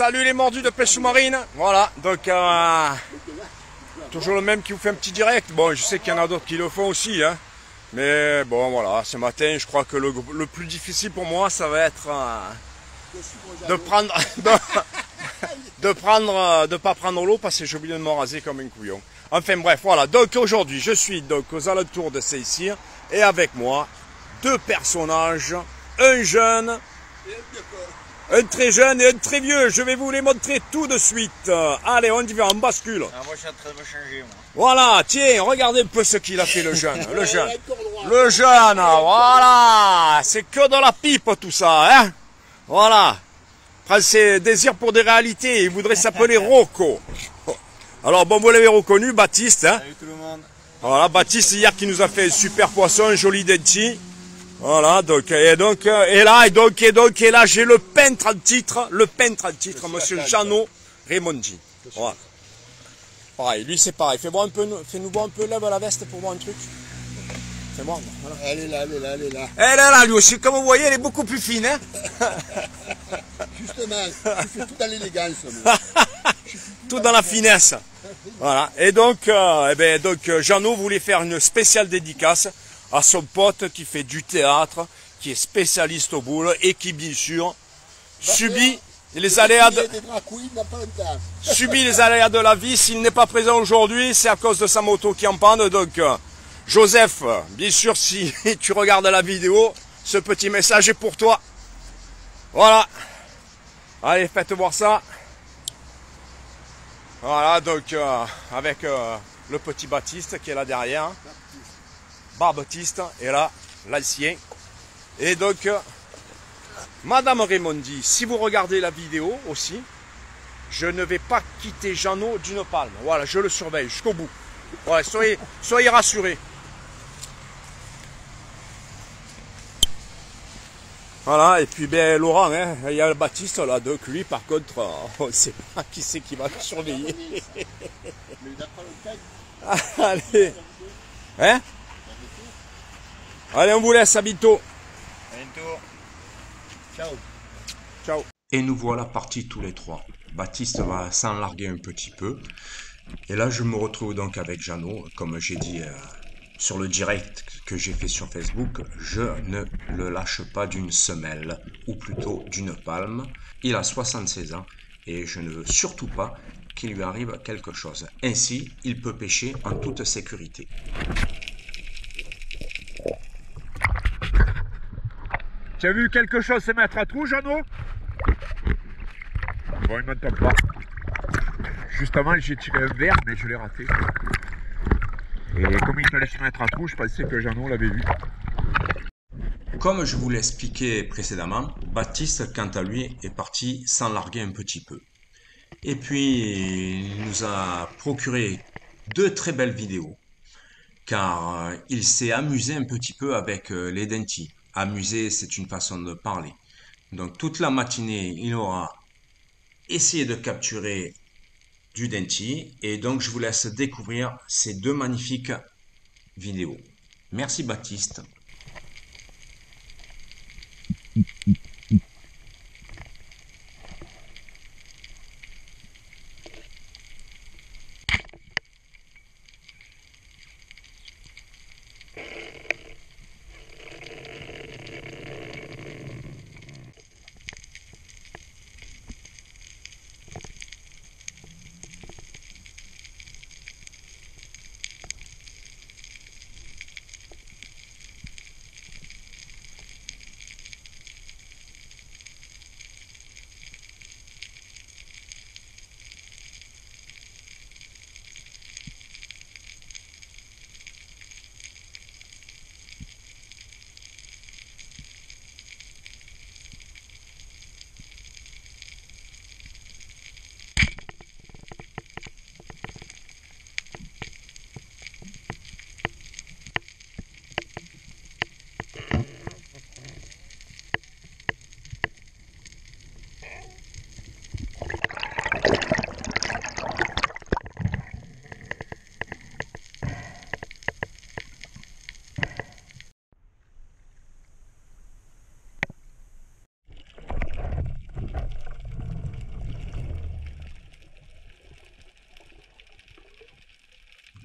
Salut les mordus de pêche sous-marine. Voilà, donc toujours le même qui vous fait un petit direct. Bon, je sais qu'il y en a d'autres qui le font aussi, hein. Mais bon, voilà, ce matin, je crois que le plus difficile pour moi, ça va être de prendre, de pas prendre l'eau parce que j'ai oublié de me raser comme un couillon. Enfin bref, voilà. Donc aujourd'hui, je suis donc aux alentours de Saint-Cyr et avec moi deux personnages, un jeune, un très jeune et un très vieux. Je vais vous les montrer tout de suite. Allez, on y va, on bascule. Ah, moi, je suis en train de me changer, moi. Voilà, tiens, regardez un peu ce qu'il a fait le jeune. Le jeune. Le jeune, voilà. C'est que de la pipe tout ça, hein. Voilà. Prend ses désirs pour des réalités. Il voudrait s'appeler Rocco. Alors, bon, vous l'avez reconnu, Baptiste, hein. Salut tout le monde. Voilà, Baptiste hier qui nous a fait un super poisson, un joli denti. Voilà, donc, et là, j'ai le peintre en titre, monsieur Jeannot Raimondi. Voilà. Pareil, lui c'est pareil. Fais-nous voir un peu, lève la veste pour voir un truc. Fais-moi, voilà. Elle est là. Elle est là, lui aussi, comme vous voyez, elle est beaucoup plus fine, hein. Justement, je fais tout dans l'élégance, moi. Tout dans la finesse. Voilà. Et donc, Jeannot voulait faire une spéciale dédicace à son pote qui fait du théâtre, qui est spécialiste au boule et qui, bien sûr, subit les aléas de la vie. S'il n'est pas présent aujourd'hui, c'est à cause de sa moto qui en panne. Donc, Joseph, bien sûr, si tu regardes la vidéo, ce petit message est pour toi. Voilà. Allez, faites voir ça. Voilà, donc, avec le petit Baptiste qui est là derrière. Baptiste et là, l'ancien. Et donc, Madame Raimondi, si vous regardez la vidéo aussi, je ne vais pas quitter Jeannot d'une palme. Voilà, je le surveille jusqu'au bout. Ouais, soyez rassurés. Voilà, et puis ben Laurent, hein, il y a le Baptiste là, donc lui par contre, on ne sait pas qui c'est qui va le surveiller. Allez, hein? Allez, on vous laisse, à bientôt. À bientôt. Ciao. Ciao. Et nous voilà partis tous les trois. Baptiste va s'en larguer un petit peu. Et là, je me retrouve donc avec Jeannot. Comme j'ai dit sur le direct que j'ai fait sur Facebook, je ne le lâche pas d'une semelle, ou plutôt d'une palme. Il a 76 ans et je ne veux surtout pas qu'il lui arrive quelque chose. Ainsi, il peut pêcher en toute sécurité. Tu as vu quelque chose se mettre à trou, Jeannot? Bon, il m'entend pas. Juste avant, j'ai tiré un verre, mais je l'ai raté. Et comme il fallait se mettre à trou, je pensais que Jeannot l'avait vu. Comme je vous l'ai expliqué précédemment, Baptiste, quant à lui, est parti s'en larguer un petit peu. Et puis, il nous a procuré deux très belles vidéos, car il s'est amusé un petit peu avec les dentis. Amuser, c'est une façon de parler. Donc toute la matinée, il aura essayé de capturer du denti. Et donc je vous laisse découvrir ces deux magnifiques vidéos. Merci Baptiste.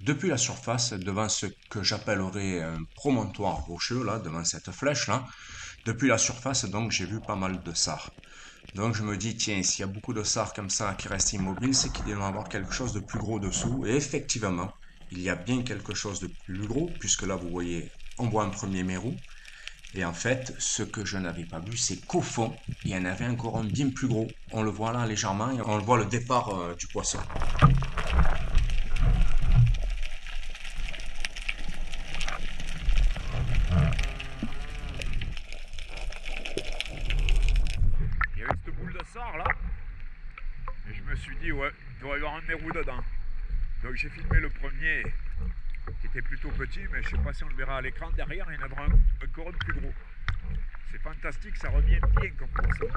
Depuis la surface, devant ce que j'appellerais un promontoire rocheux, là, devant cette flèche-là, depuis la surface, donc, j'ai vu pas mal de sars. Donc, je me dis, tiens, s'il y a beaucoup de sars comme ça qui restent immobiles, c'est qu'il doit y avoir quelque chose de plus gros dessous. Et effectivement, il y a bien quelque chose de plus gros, puisque là, vous voyez, on voit un premier mérou. Et en fait, ce que je n'avais pas vu, c'est qu'au fond, il y en avait encore un bien plus gros. On le voit là légèrement, et on le voit le départ du poisson. Il y avait cette boule de sard là. Et je me suis dit, ouais, il doit y avoir un mérou dedans. Donc j'ai filmé le premier qui était plutôt petit, mais je sais pas si on le verra à l'écran. Derrière, il y en aura encore un plus gros. C'est fantastique, ça revient bien comme poisson.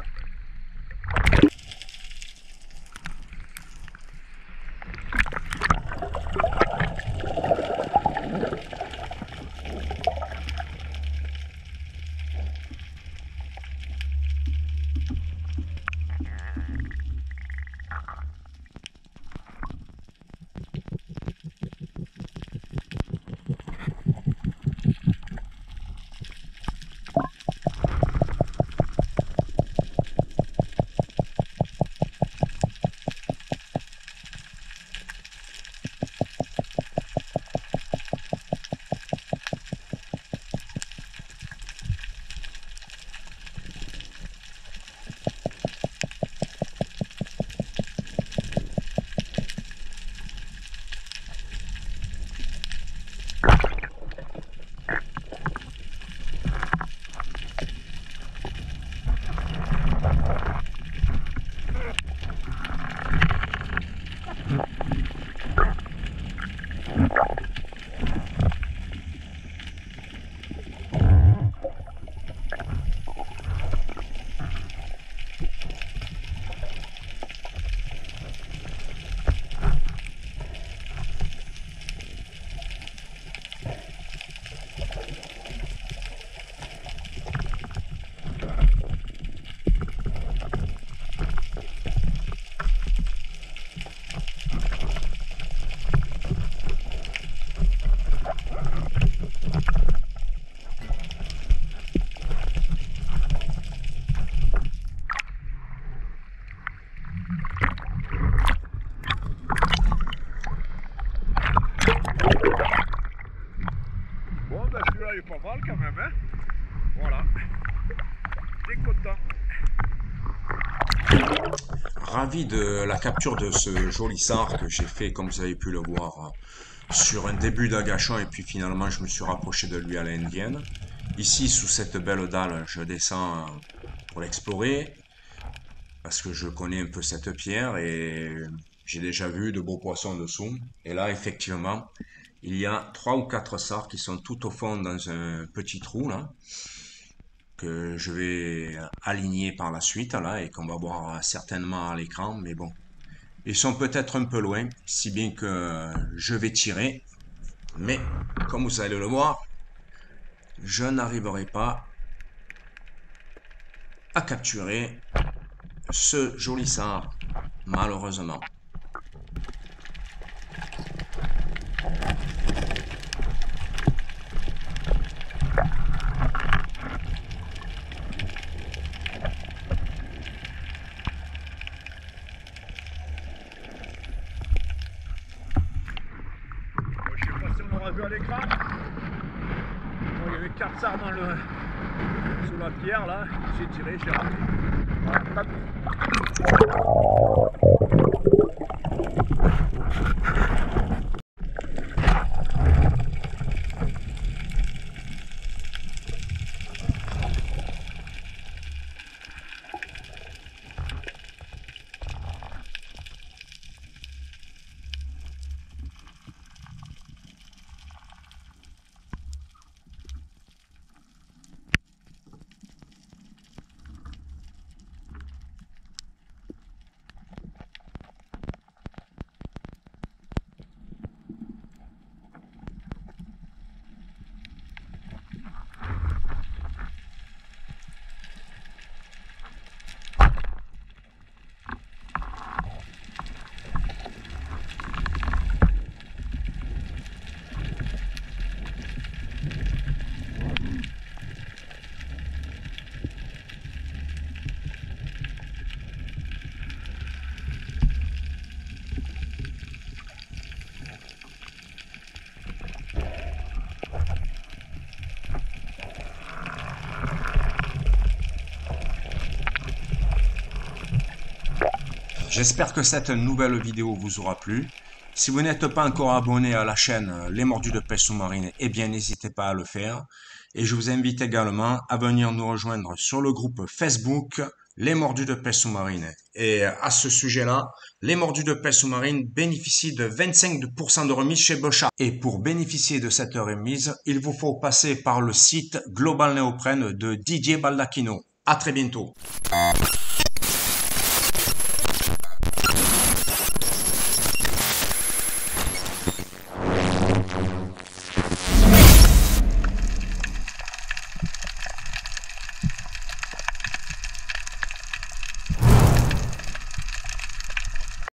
Bon, ben celui-là il est pas mal quand même, hein. Voilà. T'es content. Ravi de la capture de ce joli sard que j'ai fait, comme vous avez pu le voir, sur un début d'agachon et puis finalement je me suis rapproché de lui à l'indienne. Ici, sous cette belle dalle, je descends pour l'explorer parce que je connais un peu cette pierre et j'ai déjà vu de beaux poissons dessous. Et là, effectivement, il y a 3 ou 4 sards qui sont tout au fond dans un petit trou là que je vais aligner par la suite là et qu'on va voir certainement à l'écran. Mais bon, ils sont peut-être un peu loin, si bien que je vais tirer. Mais comme vous allez le voir, je n'arriverai pas à capturer ce joli sard, malheureusement. Bon, je sais pas si on l'aura vu à l'écran. Bon, il y avait 4 sards dans le... sous la pierre là. J'ai tiré, j'ai raté. Voilà, tant pis. J'espère que cette nouvelle vidéo vous aura plu. Si vous n'êtes pas encore abonné à la chaîne Les Mordus de Pêche Sous-Marine, eh bien n'hésitez pas à le faire. Et je vous invite également à venir nous rejoindre sur le groupe Facebook Les Mordus de Pêche Sous-Marine. Et à ce sujet-là, Les Mordus de Pêche Sous-Marine bénéficient de 25% de remise chez Bochat. Et pour bénéficier de cette remise, il vous faut passer par le site Global Néoprène de Didier Baldacchino. À très bientôt.